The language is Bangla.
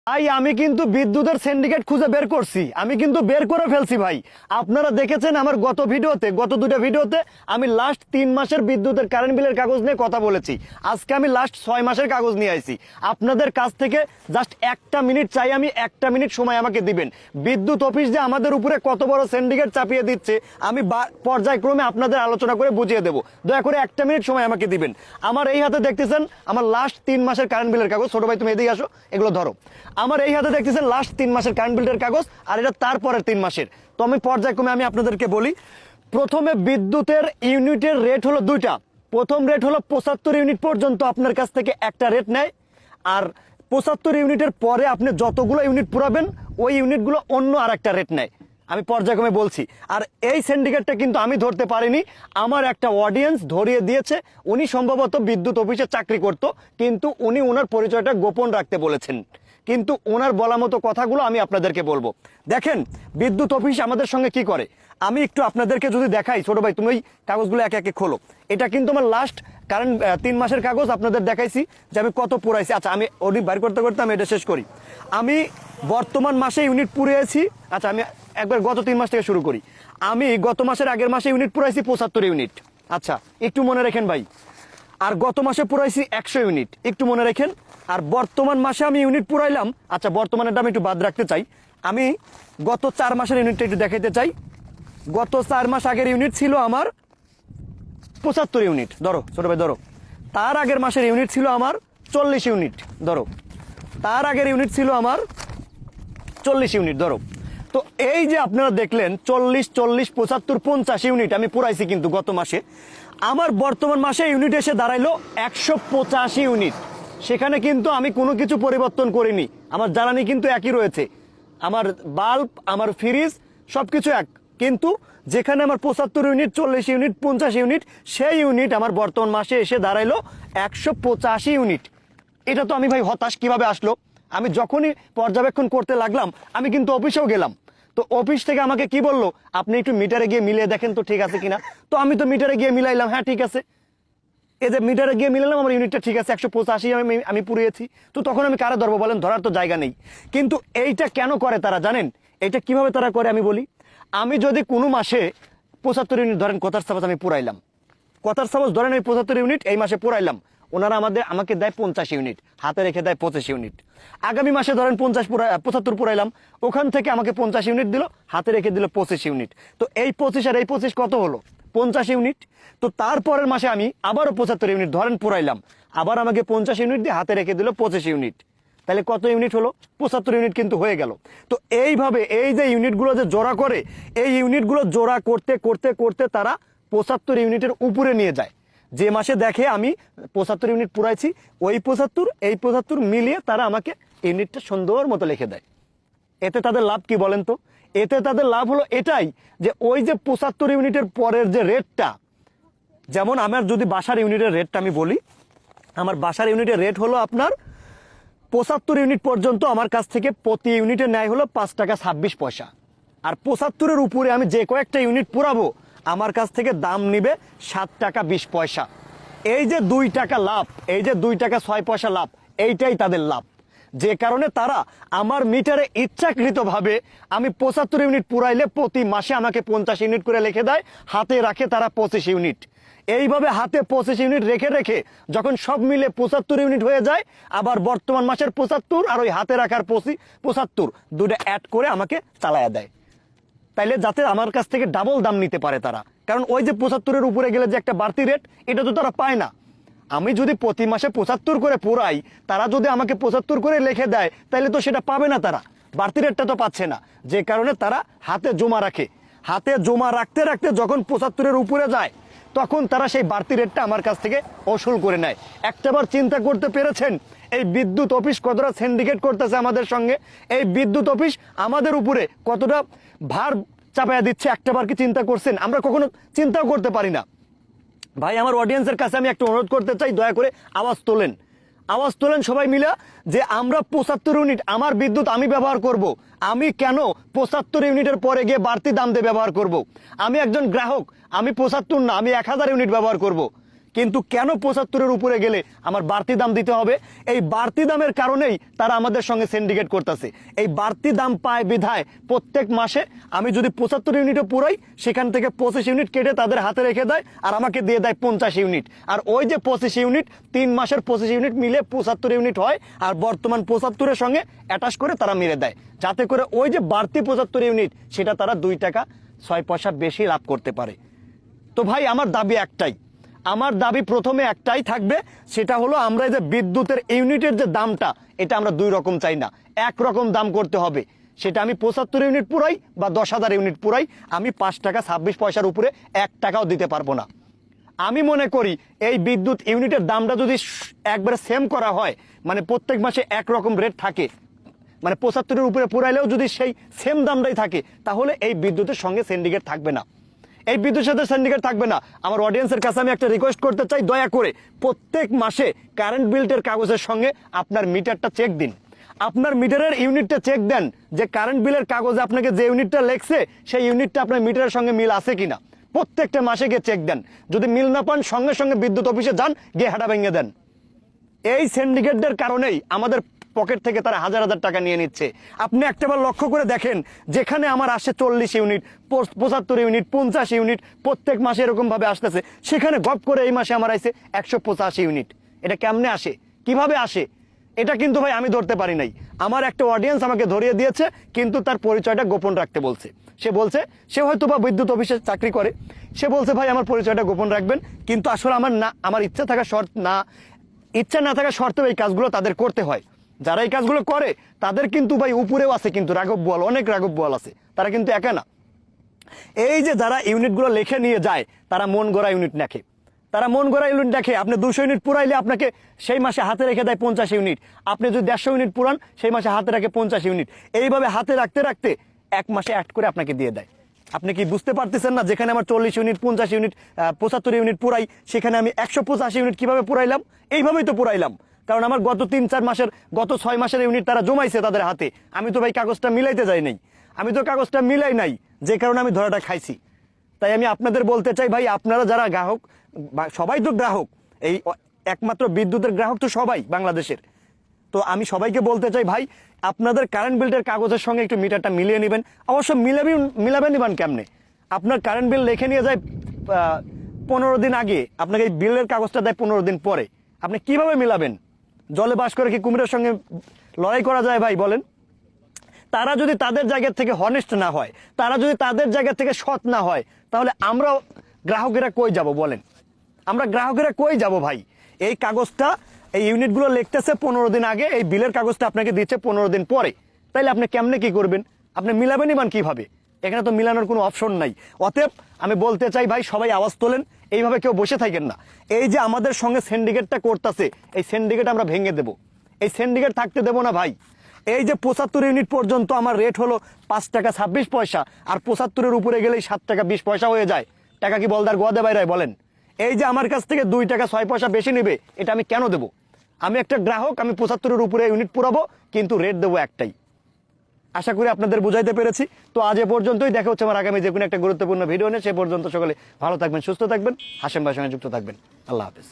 ভাই আমি কিন্তু বিদ্যুতের সিন্ডিকেট খুঁজে বের করছি, আমি কিন্তু বের করে ফেলছি ভাই। আপনারা দেখেছেন আমার গত দুটো ভিডিওতে আমি লাস্ট 3 মাসের বিদ্যুতের কারেন্ট বিলের কাগজ নিয়ে কথা বলেছি। আজকে আমি লাস্ট 6 মাসের কাগজ নিয়ে আইছি। আপনাদের কাছ থেকে জাস্ট 1টা মিনিট চাই, আমি 1টা মিনিট সময় আমাকে দিবেন। বিদ্যুৎ অফিস যে আমাদের উপরে কত বড় সিন্ডিকেট চাপিয়ে দিচ্ছে আমি পর্যায়ক্রমে আপনাদের আলোচনা করে বুঝিয়ে দেবো। দয়া করে 1টা মিনিট সময় আমাকে দিবেন। আমার এই হাতে দেখতেছেন আমার লাস্ট 3 মাসের কারেন্ট বিলের কাগজ। ছোট ভাই তুমি এদিকে আসো, এগুলো ধরো। আমার এই হাতে দেখতেছেন লাস্ট 3 মাসের কারেন্ট বিলের কাগজ, আর এটা তারপরের 3 মাসের। তো আমি পর্যায়ক্রমে আমি আপনাদেরকে বলি। প্রথমে বিদ্যুতের ইউনিটের রেট হলো দুইটা। প্রথম রেট হলো 75 ইউনিট পর্যন্ত আপনার কাছ থেকে একটা রেট নেয়, আর 75 ইউনিটের পরে আপনি যতগুলো ইউনিট পুরাবেন ওই ইউনিটগুলো অন্য আর একটা রেট নেয়। আমি পর্যায়ক্রমে বলছি। আর এই সিন্ডিকেটটা কিন্তু আমি ধরতে পারিনি, আমার একটা অডিয়েন্স ধরিয়ে দিয়েছে। উনি সম্ভবত বিদ্যুৎ অফিসে চাকরি করত, কিন্তু উনি ওনার পরিচয়টা গোপন রাখতে বলেছেন। কিন্তু ওনার বলা মতো কথাগুলো আমি আপনাদেরকে বলবো। দেখেন বিদ্যুৎ অফিস আমাদের সঙ্গে কি করে আমি একটু আপনাদেরকে যদি দেখাই। ছোট ভাই তুমি ওই কাগজগুলো একে একে খোলো। এটা কিন্তু আমার লাস্ট কারেন্ট 3 মাসের কাগজ আপনাদের দেখাইছি যে আমি কত পুরাইছি। আচ্ছা আমি অডিট বাইর করতে করতে আমি এটা শেষ করি। আমি বর্তমান মাসে ইউনিট পুরিয়েছি। আচ্ছা আমি একবার গত 3 মাস থেকে শুরু করি। আমি গত মাসের আগের মাসে ইউনিট পুরাইছি 75 ইউনিট। আচ্ছা একটু মনে রাখেন ভাই। আর গত মাসে পুরাইছি 100 ইউনিট, একটু মনে রাখেন। আর বর্তমান মাসে আমি ইউনিট পুরাইলাম। আচ্ছা বর্তমানেরটা আমি একটু বাদ রাখতে চাই। আমি গত 4 মাসের ইউনিটটা একটু দেখাইতে চাই। গত 4 মাস আগের ইউনিট ছিল আমার 75 ইউনিট, ধরো ছোট ভাই ধরো। তার আগের মাসের ইউনিট ছিল আমার 40 ইউনিট, ধরো। তার আগের ইউনিট ছিল আমার 40 ইউনিট, ধরো। তো এই যে আপনারা দেখলেন 40, 40, 75, 50 ইউনিট আমি পুরাইছি কিন্তু গত মাসে। আমার বর্তমান মাসে ইউনিট এসে দাঁড়াইলো 185 ইউনিট। সেখানে কিন্তু আমি কোনো কিছু পরিবর্তন করিনি, আমার জ্বালানি কিন্তু একই রয়েছে, আমার বাল্ব আমার ফ্রিজ সবকিছু এক। কিন্তু যেখানে আমার 75 ইউনিট, 40 ইউনিট, 50 ইউনিট, সেই ইউনিট আমার বর্তমান মাসে এসে দাঁড়াইলো 185 ইউনিট। এটা তো আমি ভাই হতাশ কিভাবে আসলো। আমি যখনই পর্যবেক্ষণ করতে লাগলাম আমি কিন্তু অফিসেও গেলাম। তো অফিস থেকে আমাকে কি বললো, আপনি একটু মিটারে গিয়ে মিলিয়ে দেখেন তো ঠিক আছে কিনা। তো আমি তো মিটারে গিয়ে মিলাইলাম, হ্যাঁ ঠিক আছে। এই যে মিটারে গিয়ে মিলালাম আমার ইউনিটটা ঠিক আছে, 185 আমি পুড়িয়েছি। তো তখন আমি কারা ধরবো বলেন, ধরার তো জায়গা নেই। কিন্তু এইটা কেন করে তারা জানেন? এইটা কিভাবে তারা করে আমি বলি। আমি যদি কোনো মাসে 75 ইউনিট ধরেন কথার সাপোজ আমি পুরাইলাম, কথার সাপোজ ধরেন এই 75 ইউনিট এই মাসে পুরাইলাম, ওনারা আমাকে দেয় 50 ইউনিট, হাতে রেখে দেয় 25 ইউনিট। আগামী মাসে ধরেন 75 পুরাইলাম, ওখান থেকে আমাকে 50 ইউনিট দিল, হাতে রেখে দিল 25 ইউনিট। তো এই 25 আর এই 25 কত হলো? 50 ইউনিট। তো তারপরের মাসে আমি আবারও 75 ইউনিট ধরেন পুরাইলাম, আবার আমাকে 50 ইউনিট দিয়ে হাতে রেখে দিল 25 ইউনিট। তাহলে কত ইউনিট হলো? 75 ইউনিট কিন্তু হয়ে গেল। তো এইভাবে এই যে ইউনিটগুলো যে জোড়া করে, এই ইউনিটগুলো জোড়া করতে করতে করতে তারা 75 ইউনিটের উপরে নিয়ে যায়। যে মাসে দেখে আমি 75 ইউনিট পুরাইছি, ওই 75 এই 75 মিলিয়ে তারা আমাকে ইউনিটটা সুন্দর মতো লিখে দেয়। এতে তাদের লাভ কি বলেন তো? এতে তাদের লাভ হলো এটাই যে ওই যে 75 ইউনিটের পরের যে রেটটা, যেমন আমার যদি বাসার ইউনিটের রেটটা আমি বলি, আমার বাসার ইউনিটের রেট হলো আপনার 75 ইউনিট পর্যন্ত আমার কাছ থেকে প্রতি ইউনিটের ন্যায় হলো 5 টাকা 26 পয়সা। আর 75-এর উপরে আমি যে কয়েকটা ইউনিট পুরাবো আমার কাছ থেকে দাম নিবে 7 টাকা 20 পয়সা। এই যে 2 টাকা লাভ, এই যে 2 টাকা 6 পয়সা লাভ, এইটাই তাদের লাভ। যে কারণে তারা আমার মিটারে ইচ্ছাকৃতভাবে আমি 75 ইউনিট পুরাইলে প্রতি মাসে আমাকে 50 ইউনিট করে লিখে দেয়, হাতে রাখে তারা 25 ইউনিট। এইভাবে হাতে 25 ইউনিট রেখে রেখে যখন সব মিলে 75 ইউনিট হয়ে যায়, আবার বর্তমান মাসের 75 আর ওই হাতে রাখার 75 দুটো অ্যাড করে আমাকে চালায়া দেয়। তাইলে যাতে আমার কাছ থেকে ডাবল দাম নিতে পারে তারা। কারণ ওই যে 75-এর উপরে গেলে যে একটা বাড়তি রেট, এটা তো তারা পায় না। আমি যদি প্রতি মাসে 75 করে পুরাই, তারা যদি আমাকে 75 করে লিখে দেয়, তাহলে তো সেটা পাবে না, তারা বাড়তি রেটটা তো পাচ্ছে না। যে কারণে তারা হাতে জমা রাখে। হাতে জমা রাখতে রাখতে যখন 75-এর উপরে যায়, তখন তারা সেই বাড়তি রেটটা আমার কাছ থেকে ওসুল করে নেয়। একটাবার চিন্তা করতে পেরেছেন এই বিদ্যুৎ অফিস কতটা সিন্ডিকেট করতেছে আমাদের সঙ্গে? এই বিদ্যুৎ অফিস আমাদের উপরে কতটা ভার চাপায়া দিচ্ছে, একটাবার কি চিন্তা করছেন? আমরা কখনো চিন্তাও করতে পারি না। ভাই আমার অডিয়েন্সের কাছে আমি একটা অনুরোধ করতে চাই, দয়া করে আওয়াজ তোলেন, আওয়াজ তোলেন সবাই মিলে, যে আমরা 75 ইউনিট আমার বিদ্যুৎ আমি ব্যবহার করব। আমি কেন 75 ইউনিটের পরে গিয়ে বাড়তি দাম দিয়ে ব্যবহার করব? আমি একজন গ্রাহক, আমি 75 না আমি 1000 ইউনিট ব্যবহার করব। কিন্তু কেন 75-এর উপরে গেলে আমার বাড়তি দাম দিতে হবে? এই বাড়তি দামের কারণেই তারা আমাদের সঙ্গে সিন্ডিকেট করতেছে। এই বাড়তি দাম পায় বিধায় প্রত্যেক মাসে আমি যদি 75 ইউনিটও পুরাই, সেখান থেকে 25 ইউনিট কেটে তাদের হাতে রেখে দেয় আর আমাকে দিয়ে দেয় 50 ইউনিট। আর ওই যে 25 ইউনিট, 3 মাসের 25 ইউনিট মিলে 75 ইউনিট হয়, আর বর্তমান 75-এর সঙ্গে অ্যাটাচ করে তারা মেরে দেয়, যাতে করে ওই যে বাড়তি 75 ইউনিট সেটা তারা 2 টাকা 6 পয়সা বেশি লাভ করতে পারে। তো ভাই আমার দাবি একটাই, আমার দাবি প্রথমে একটাই থাকবে, সেটা হলো আমরা এই যে বিদ্যুতের ইউনিটের যে দামটা, এটা আমরা 2 রকম চাই না, একরকম দাম করতে হবে। সেটা আমি 75 ইউনিট পুরাই বা 10,000 ইউনিট পুরাই, আমি 5 টাকা 26 পয়সার উপরে 1 টাকাও দিতে পারবো না। আমি মনে করি এই বিদ্যুৎ ইউনিটের দামটা যদি একবারে সেম করা হয়, মানে প্রত্যেক মাসে একরকম রেট থাকে, মানে 75-এর উপরে পুরাইলেও যদি সেই সেম দামটাই থাকে, তাহলে এই বিদ্যুতের সঙ্গে সিন্ডিকেট থাকবে না, এই বিদ্যুতের সাথে সিন্ডিকেট থাকবে না। আমার অডিয়েন্সের কাছে আমি একটা রিকোয়েস্ট করতে চাই, দয়া করে প্রত্যেক মাসে কারেন্ট বিলের কাগজের সঙ্গে আপনার মিটারটা চেক দিন, আপনার মিটারের ইউনিটটা চেক দেন যে কারেন্ট বিলের কাগজে আপনাকে যে ইউনিটটা লেখছে সেই ইউনিটটা আপনার মিটারের সঙ্গে মিল আছে কিনা। প্রত্যেকটা মাসে গিয়ে চেক দেন, যদি মিল না পান সঙ্গে সঙ্গে বিদ্যুৎ অফিসে যান, গিয়ে হাঁটা ভেঙে দেন। এই সিন্ডিকেটদের কারণেই আমাদের পকেট থেকে তারা হাজার হাজার টাকা নিয়ে নিচ্ছে। আপনি একটাবার লক্ষ্য করে দেখেন, যেখানে আমার আসে 40 ইউনিট, 75 ইউনিট, 50 ইউনিট, প্রত্যেক মাসে এরকম ভাবে আসতেছে, সেখানে গপ করে এই মাসে আমার আসে 185 ইউনিট। এটা কেমনে আসে, কিভাবে আসে? এটা কিন্তু ভাই আমি ধরতে পারি নাই, আমার একটা অডিয়েন্স আমাকে ধরিয়ে দিয়েছে, কিন্তু তার পরিচয়টা গোপন রাখতে বলছে। সে বলছে সে হয়তো বা বিদ্যুৎ অফিসে চাকরি করে, সে বলছে ভাই আমার পরিচয়টা গোপন রাখবেন, কিন্তু আসলে আমার ইচ্ছা থাকা ইচ্ছা না থাকা সত্ত্বেও এই কাজগুলো তাদের করতে হয়। যারা এই কাজগুলো করে তাদের কিন্তু ভাই উপরেও আছে কিন্তু রাঘব বোয়াল, অনেক রাঘব বোয়াল আছে, তারা কিন্তু একা না। এই যে যারা ইউনিটগুলো লিখে নিয়ে যায়, তারা মন গড়া ইউনিট দেখে, তারা মন গড়া ইউনিট দেখে। আপনি 200 ইউনিট পুরাইলে আপনাকে সেই মাসে হাতে রেখে দেয় 50 ইউনিট, আপনি যদি 150 ইউনিট পুরান সেই মাসে হাতে রাখে 50 ইউনিট, এইভাবে হাতে রাখতে রাখতে এক মাসে অ্যাড করে আপনাকে দিয়ে দেয়। আপনি কি বুঝতে পারতেছেন না, যেখানে আমার 40 ইউনিট, 50 ইউনিট, 75 ইউনিট পুরাই, সেখানে আমি 185 ইউনিট কিভাবে পুরাইলাম? এইভাবেই তো পুরাইলাম, কারণ আমার গত 3-4 মাসের, গত 6 মাসের ইউনিট তারা জমাইছে তাদের হাতে। আমি তো ভাই কাগজটা মিলাইতে যাই নাই, আমি তো কাগজটা মিলাই নাই, যে কারণে আমি ধরাটা খাইছি। তাই আমি আপনাদের বলতে চাই ভাই, আপনারা যারা গ্রাহক, সবাই তো গ্রাহক, এই একমাত্র বিদ্যুতের গ্রাহক তো সবাই বাংলাদেশের। তো আমি সবাইকে বলতে চাই ভাই, আপনাদের কারেন্ট বিলের কাগজের সঙ্গে একটু মিটারটা মিলিয়ে নেবেন। অবশ্য মিলাবেন নিবেন কেমনে? আপনার কারেন্ট বিল লিখে নিয়ে যায় 15 দিন আগে, আপনাকে এই বিলের কাগজটা দেয় 15 দিন পরে, আপনি কিভাবে মিলাবেন? জলে বাস করে কি কুমিরের সঙ্গে লড়াই করা যায় ভাই বলেন? তারা যদি তাদের জায়গা থেকে হনেস্ট না হয়, তারা যদি তাদের জায়গা থেকে সৎ না হয়, তাহলে আমরা গ্রাহকেরা কই যাব বলেন? আমরা গ্রাহকেরা কই যাব ভাই? এই কাগজটা, এই ইউনিটগুলো লিখতেছে 15 দিন আগে, এই বিলের কাগজটা আপনাকে দিচ্ছে 15 দিন পরে, তাইলে আপনি কেমনে কি করবেন? আপনি মিলাবেনই মান কিভাবে? এখানে তো মিলানোর কোনো অপশন নাই। অতএব আমি বলতে চাই ভাই, সবাই আওয়াজ তোলেন, এইভাবে কেউ বসে থাকেন না। এই যে আমাদের সঙ্গে সিন্ডিকেটটা করতেছে, এই সিন্ডিকেট আমরা ভেঙে দেব, এই সিন্ডিকেট থাকতে দেব না ভাই। এই যে 75 ইউনিট পর্যন্ত আমার রেট হলো 5 টাকা 26 পয়সা, আর 75-এর উপরে গেলেই 7 টাকা 20 পয়সা হয়ে যায়। টাকা কি বলদার গোয়াদে বাইরায় বলেন? এই যে আমার কাছ থেকে 2 টাকা 6 পয়সা বেশি নেবে, এটা আমি কেন দেবো? আমি একটা গ্রাহক, আমি 75-এর উপরে ইউনিট পুরাবো, কিন্তু রেট দেবো একটাই। আশা করি আপনাদের বুঝাইতে পেরেছি। তো আজ এ পর্যন্তই, দেখা হচ্ছে আমার আগামী যে কোনো একটা গুরুত্বপূর্ণ ভিডিও নিয়ে। সে পর্যন্ত সকলে ভালো থাকবেন, সুস্থ থাকবেন, হাশেম ভাইয়ের সঙ্গে যুক্ত থাকবেন। আল্লাহ হাফেজ।